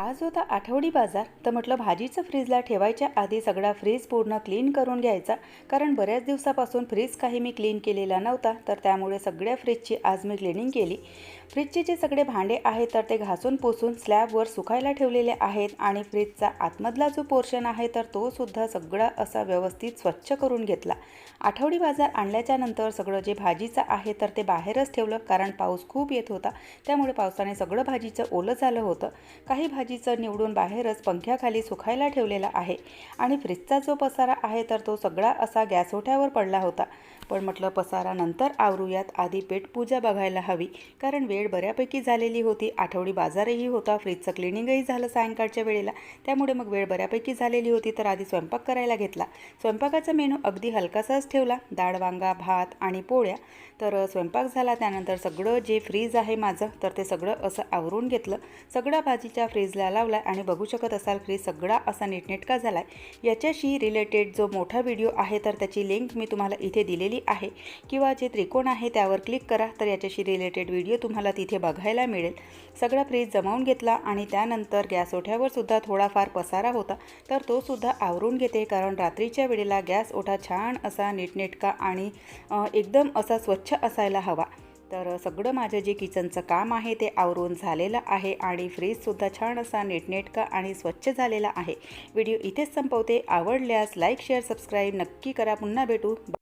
आज होता आठवडी बाजार, तर म्हटलं भाजीचं फ्रीजला ठेवायच्या आधी सगळा फ्रीज पूर्ण क्लीन करून घ्यायचा. कारण बऱ्याच दिवसापासून फ्रीज काही मी क्लीन केलेला नव्हता, तर त्यामुळे सगळ्या फ्रीजची आज मी क्लिनिंग केली. फ्रीजचे जे सगळे भांडे आहेत तर ते घासून पुसून स्लॅबवर सुकायला ठेवलेले आहेत आणि फ्रीजचा आतमधला जो पोर्शन आहे तर तो सुद्धा सगळा असा व्यवस्थित स्वच्छ करून घेतला. आठवडी बाजार आणल्याच्या नंतर सगळं जे भाजीचं आहे तर ते बाहेरच ठेवलं, कारण पाऊस खूप येत होता. त्यामुळे पावसाने सगळं भाजीचं ओलं झालं होतं. काही भाजीचं निवडून बाहेरच पंख्याखाली सुकायला ठेवलेला आहे. आणि फ्रीजचा जो पसारा आहे तर तो सगळा असा गॅसओट्यावर पडला होता. पण म्हटलं पसारा नंतर आवरूयात, आधी पेटपूजा बघायला हवी. कारण वेळ बऱ्यापैकी झालेली होती, आठवडी बाजारही होता, फ्रीजचं क्लिनिंगही झालं सायंकाळच्या वेळेला. त्यामुळे मग वेळ बऱ्यापैकी झालेली होती, तर आधी स्वयंपाक करायला घेतला. स्वयंपाकाचा मेनू अगदी हलकासाच ठेवला, डाळ वांगा भात आणि पोळ्या. तर स्वयंपाक झाला त्यानंतर सगळं जे फ्रीज आहे माझं तर ते सगळं असं आवरून घेतलं. सगळा भाजीच्या फ्रीजला लावला आणि बघू शकत असाल फ्रीज सगळा असा नीटनेटका झाला आहे. याच्याशी रिलेटेड जो मोठा व्हिडिओ आहे तर त्याची लिंक मी तुम्हाला इथे दिलेली आहे, किंवा जे त्रिकोण आहे त्यावर क्लिक करा तर याच्याशी रिलेटेड व्हिडिओ तुम्हाला तिथे बघायला मिळेल. सगळा फ्रीज जमावून घेतला आणि त्यानंतर गॅस ओठ्यावर सुद्धा थोडाफार पसारा होता तर तो सुद्धा आवरून घेते. कारण रात्रीच्या वेळेला गॅस ओठा छान असा नीटनेटका आणि एकदम असा स्वच्छ असायला हवा. तर सगळं माझं जे किचनचं काम आहे ते आवरून झालेलं आहे आणि फ्रीजसुद्धा छान असा नीटनेटका आणि स्वच्छ झालेला आहे. व्हिडिओ इथेच संपवते. आवडल्यास लाईक शेअर सबस्क्राईब नक्की करा. पुन्हा भेटू.